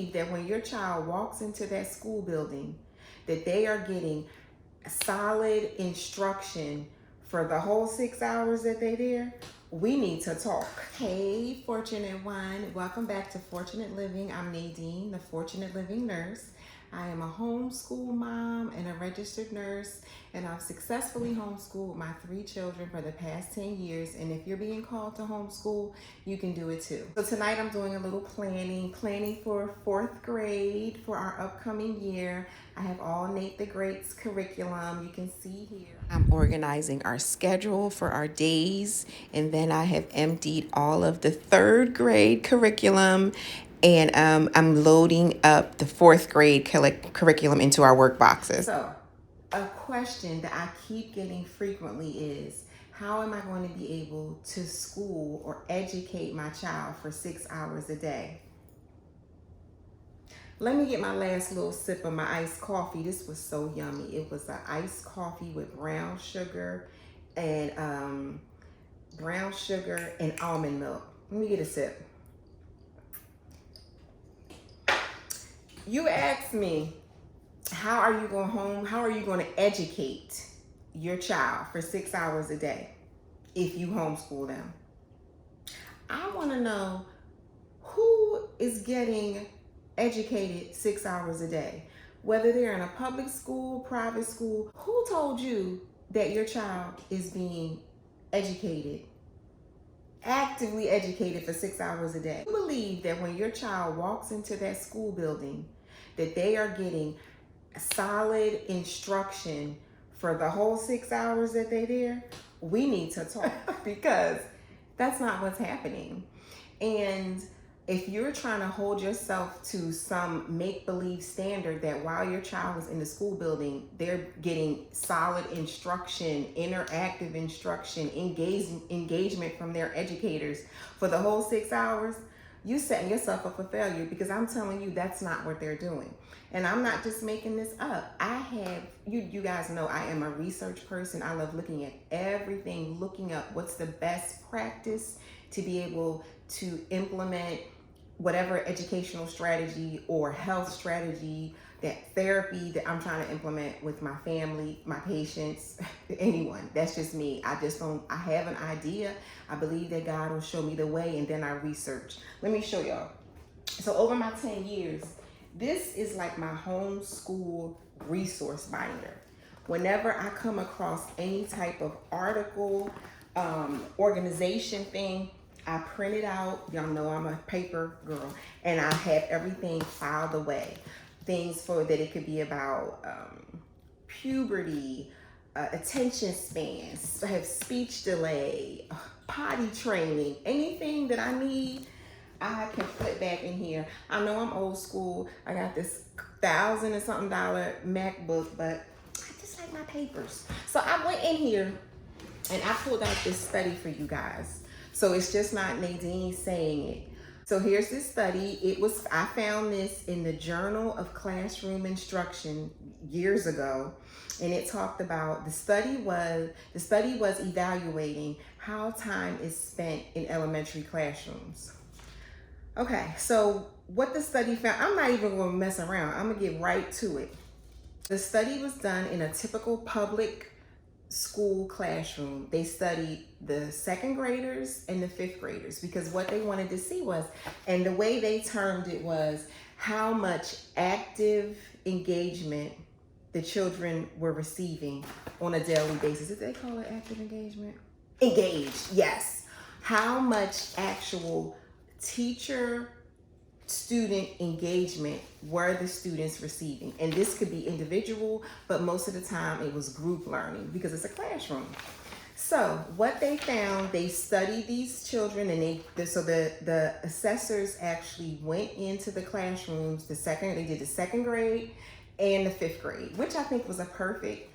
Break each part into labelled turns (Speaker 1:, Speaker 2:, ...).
Speaker 1: believe that when your child walks into that school building, that they are getting solid instruction for the whole 6 hours that they're there? We need to talk. Hey, Fortunate One. Welcome back to Fortunate Living. I'm Nadine, the Fortunate Living nurse. I am a homeschool mom and a registered nurse, and I've successfully homeschooled my 3 children for the past 10 years. And if you're being called to homeschool, you can do it too. So tonight I'm doing a little planning for 4th grade for our upcoming year. I have all Nate the Great's curriculum. You can see here. I'm organizing our schedule for our days, and then I have emptied all of the 3rd grade curriculum, and I'm loading up the 4th grade curriculum into our work boxes. So a question that I keep getting frequently is, how am I going to be able to school or educate my child for 6 hours a day? Let me get my last little sip of my iced coffee. This was so yummy. It was an iced coffee with brown sugar and almond milk. Let me get a sip. You asked me, how are you going to educate your child for 6 hours a day if you homeschool them? I want to know who is getting educated 6 hours a day, whether they're in a public school, private school. Who told you that your child is being educated, actively educated for 6 hours a day? You believe that when your child walks into that school building, that they are getting solid instruction for the whole 6 hours that they're there? We need to talk because that's not what's happening. And if you're trying to hold yourself to some make-believe standard that while your child is in the school building, they're getting solid instruction, interactive instruction, engagement from their educators for the whole 6 hours, you setting yourself up for failure, because I'm telling you that's not what they're doing. And I'm not just making this up. You guys know I am a research person. I love looking at everything, looking up what's the best practice to be able to implement whatever educational strategy or health strategy, that therapy that I'm trying to implement with my family, my patients, anyone. That's just me. I have an idea. I believe that God will show me the way, and then I research. Let me show y'all. So over my 10 years, this is like my homeschool resource binder. Whenever I come across any type of article, organization thing, I print it out. Y'all know I'm a paper girl, and I have everything filed away. Things that it could be about puberty, attention spans, I have speech delay, potty training, anything that I need, I can put back in here. I know I'm old school. I got this $1,000 and something MacBook, but I just like my papers. So I went in here and I pulled out this study for you guys. So it's just not Nadine saying it. So here's this study. I found this in the Journal of Classroom Instruction years ago, and it talked about the study was evaluating how time is spent in elementary classrooms. Okay, so what the study found, I'm not even going to mess around. I'm going to get right to it. The study was done in a typical public school classroom. They studied the 2nd graders and the 5th graders, because what they wanted to see was, and the way they termed it was, how much active engagement the children were receiving on a daily basis. Did they call it active engagement? Engaged, yes. How much actual teacher student engagement were the students receiving? And this could be individual, but most of the time it was group learning because it's a classroom. So what they found, they studied these children, and the assessors actually went into the classrooms. They did the 2nd grade and the 5th grade, which I think was a perfect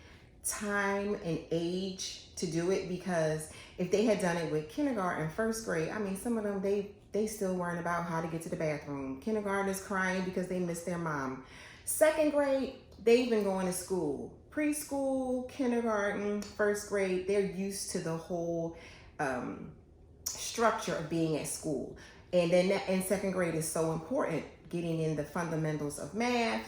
Speaker 1: time and age to do it, because if they had done it with kindergarten and 1st grade, I mean, some of them, they still worrying about how to get to the bathroom. Kindergarten is crying because they miss their mom. 2nd grade, they've been going to school. Preschool, kindergarten, 1st grade, they're used to the whole structure of being at school. And then in 2nd grade is so important. getting in the fundamentals of math.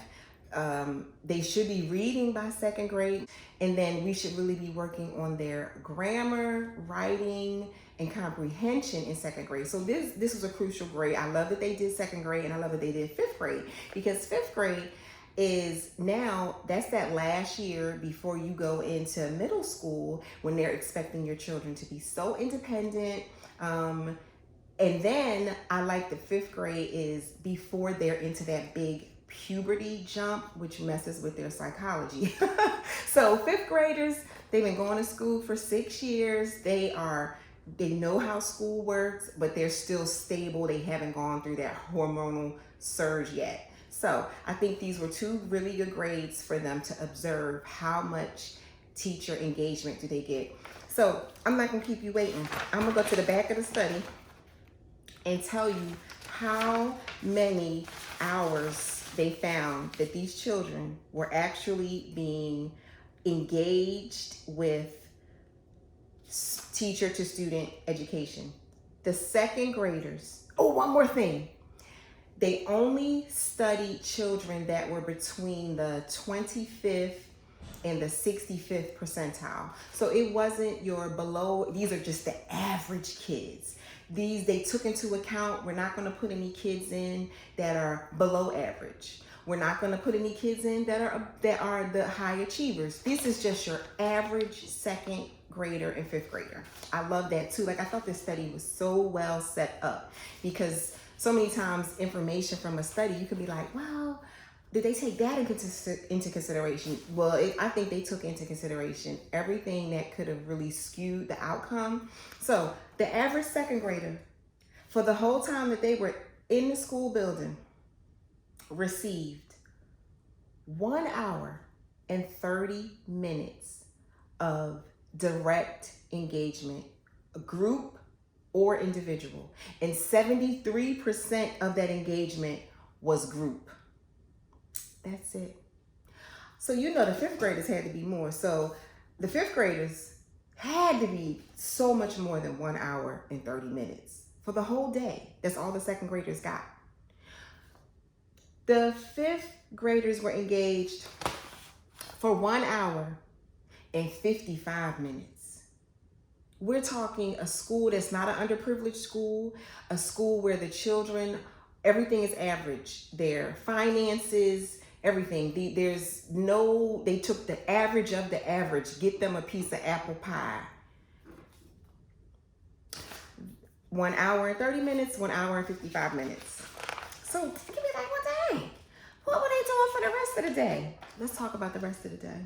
Speaker 1: They should be reading by second grade. And then we should really be working on their grammar, writing, and comprehension in second grade. So this was a crucial grade. I love that they did second grade, and I love that they did fifth grade, because fifth grade is now, that's that last year before you go into middle school, when they're expecting your children to be so independent. And then I like the fifth grade is before they're into that big puberty jump, which messes with their psychology. So fifth graders, they've been going to school for 6 years. They know how school works, but they're still stable. They haven't gone through that hormonal surge yet. So I think these were two really good grades for them to observe how much teacher engagement do they get. So I'm not gonna keep you waiting. I'm gonna go to the back of the study and tell you how many hours they found that these children were actually being engaged with teacher to student education. The second graders, oh, one more thing. They only studied children that were between the 25th and the 65th percentile. So it wasn't your below, these are just the average kids. They took into account, we're not gonna put any kids in that are below average. We're not gonna put any kids in that are the high achievers. This is just your average second grader and fifth grader. I love that too. Like, I thought this study was so well set up, because so many times information from a study, you could be like, well, did they take that into consideration? Well, I think they took into consideration everything that could have really skewed the outcome. So the average second grader, for the whole time that they were in the school building, received 1 hour and 30 minutes of direct engagement, a group or individual. And 73% of that engagement was group. That's it. So you know the fifth graders had to be more. So the fifth graders had to be so much more than 1 hour and 30 minutes for the whole day. That's all the second graders got. The fifth graders were engaged for 1 hour and 55 minutes. We're talking a school that's not an underprivileged school, a school where the children, everything is average. Their finances, everything. They took the average of the average, get them a piece of apple pie. 1 hour and 30 minutes, 1 hour and 55 minutes. So give me like, what day? What were they doing for the rest of the day? Let's talk about the rest of the day.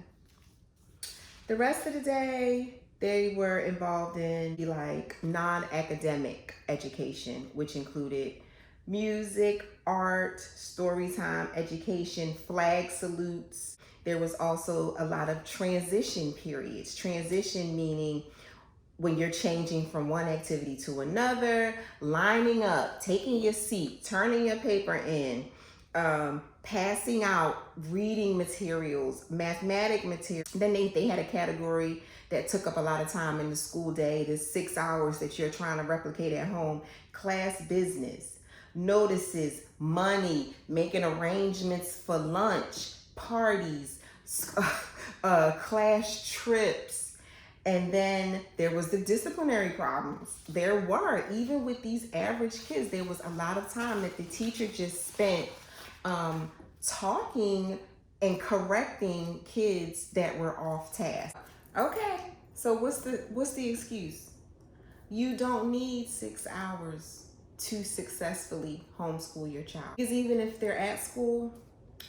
Speaker 1: The rest of the day, they were involved in like non-academic education, which included music, art, story time, education, flag salutes. There was also a lot of transition periods. Transition meaning when you're changing from one activity to another, lining up, taking your seat, turning your paper in, passing out reading materials, mathematic material. Then they had a category that took up a lot of time in the school day, the 6 hours that you're trying to replicate at home, class business, notices, money, making arrangements for lunch, parties, class trips. And then there was the disciplinary problems. There were, even with these average kids, there was a lot of time that the teacher just spent talking and correcting kids that were off task. Okay, so what's the excuse? You don't need 6 hours to successfully homeschool your child. Because even if they're at school,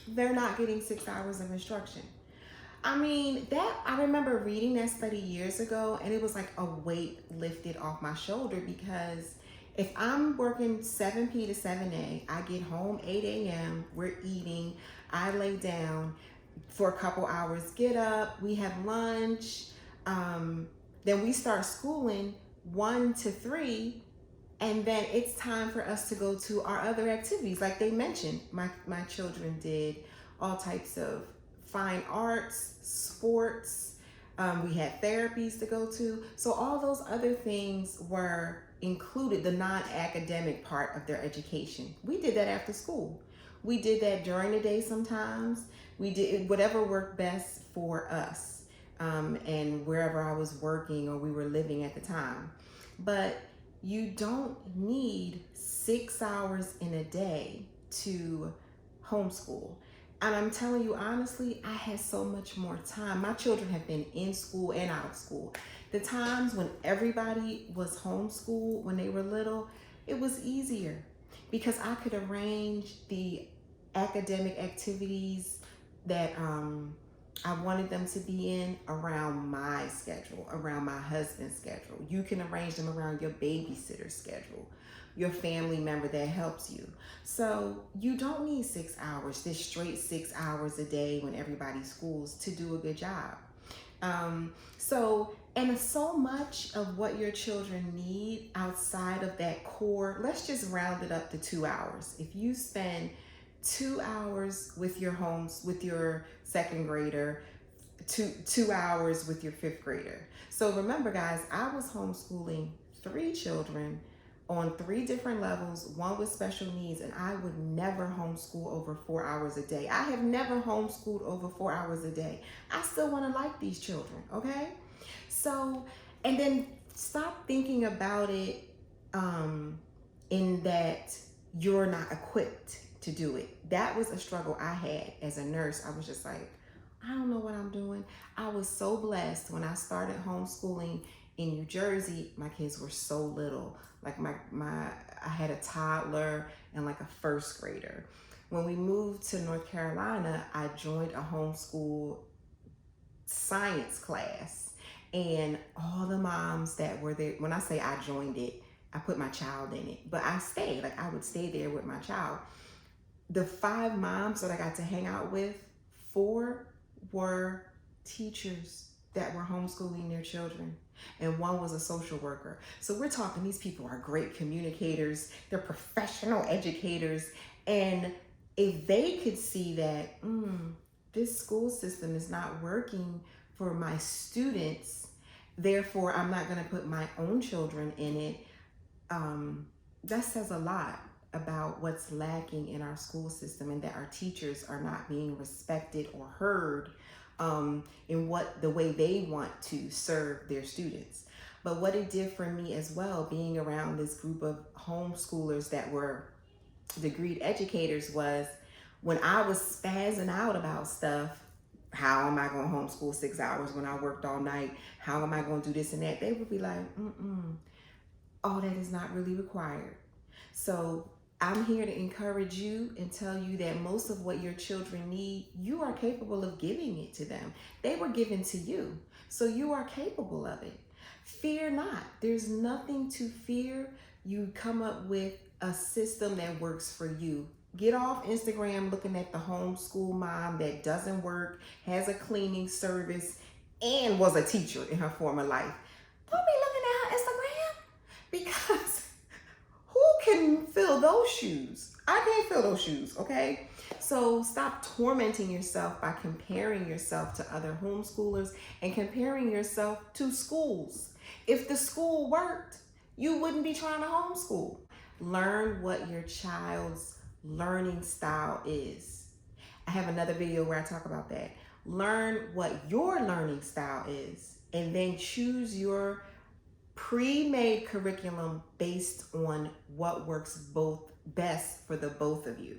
Speaker 1: they're not getting 6 hours of instruction. I mean, I remember reading that study years ago, and it was like a weight lifted off my shoulder, because if I'm working 7 p to 7 a, I get home 8 a.m., we're eating, I lay down for a couple hours, get up, we have lunch, then we start schooling 1 to 3, and then it's time for us to go to our other activities. Like they mentioned, my children did all types of fine arts, sports, we had therapies to go to. So all those other things were included, the non-academic part of their education. We did that after school. We did that during the day sometimes. We did whatever worked best for us, and wherever I was working or we were living at the time. But you don't need 6 hours in a day to homeschool. And I'm telling you honestly, I had so much more time. My children have been in school and out of school. The times when everybody was homeschooled when they were little, it was easier because I could arrange the academic activities that I wanted them to be in around my schedule, around my husband's schedule. You can arrange them around your babysitter's schedule, your family member that helps you. So you don't need 6 hours, this straight 6 hours a day when everybody's schools to do a good job. And so much of what your children need outside of that core, let's just round it up to 2 hours. If you spend 2 hours with your second grader, two hours with your fifth grader. So remember guys, I was homeschooling 3 children on 3 different levels, one with special needs, and I would never homeschool over 4 hours a day. I have never homeschooled over 4 hours a day. I still want to like these children, okay? So, and then stop thinking about it in that you're not equipped to do it. That was a struggle I had as a nurse. I was just like, I don't know what I'm doing. I was so blessed when I started homeschooling in New Jersey. My kids were so little. Like I had a toddler and like a first grader. When we moved to North Carolina, I joined a homeschool science class. And all the moms that were there, when I say I joined it, I put my child in it, but I stayed, like I would stay there with my child. The 5 moms that I got to hang out with, 4 were teachers that were homeschooling their children, and 1 was a social worker. So we're talking, these people are great communicators, they're professional educators, and if they could see that this school system is not working for my students, therefore I'm not going to put my own children in it, that says a lot about what's lacking in our school system, and that our teachers are not being respected or heard in the way they want to serve their students. But what it did for me as well, being around this group of homeschoolers that were degreed educators, was when I was spazzing out about stuff, how am I going to homeschool 6 hours when I worked all night? How am I going to do this and that? They would be like, oh, that is not really required. So I'm here to encourage you and tell you that most of what your children need, you are capable of giving it to them. They were given to you, so you are capable of it. Fear not. There's nothing to fear. You come up with a system that works for you. Get off Instagram looking at the homeschool mom that doesn't work, has a cleaning service, and was a teacher in her former life. Don't be looking at her Instagram, because who can fill those shoes? I can't fill those shoes, okay? So stop tormenting yourself by comparing yourself to other homeschoolers and comparing yourself to schools. If the school worked, you wouldn't be trying to homeschool. Learn what your child's learning style is. I have another video where I talk about that. Learn what your learning style is, and then choose your pre-made curriculum based on what works best for the both of you.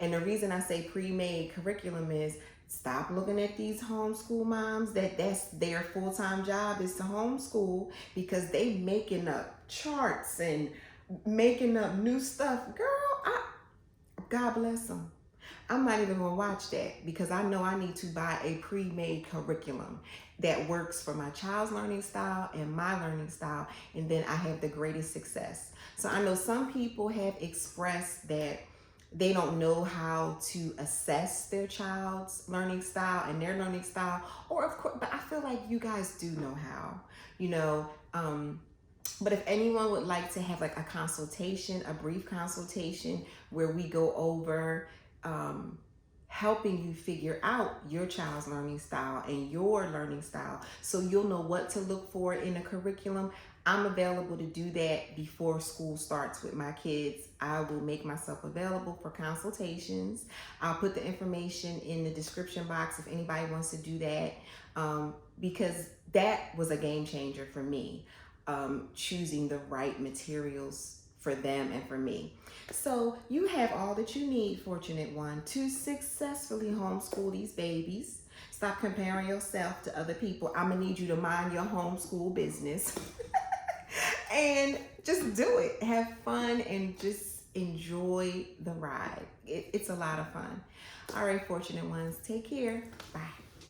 Speaker 1: And the reason I say pre-made curriculum is, stop looking at these homeschool moms that's their full-time job is to homeschool, because they making up charts and making up new stuff. Girl, God bless them. I'm not even gonna watch that, because I know I need to buy a pre-made curriculum that works for my child's learning style and my learning style, and then I have the greatest success. So I know some people have expressed that they don't know how to assess their child's learning style and their learning style, or of course, but I feel like you guys do know how, but if anyone would like to have like a consultation, a brief consultation where we go over helping you figure out your child's learning style and your learning style so you'll know what to look for in a curriculum. I'm available to do that before school starts with my kids. I will make myself available for consultations. I'll put the information in the description box if anybody wants to do that, because that was a game changer for me, choosing the right materials for them and for me. So you have all that you need, fortunate one, to successfully homeschool these babies. Stop comparing yourself to other people. I'm gonna need you to mind your homeschool business and just do it. Have fun and just enjoy the ride. It's a lot of fun. All right, fortunate ones, take care. Bye.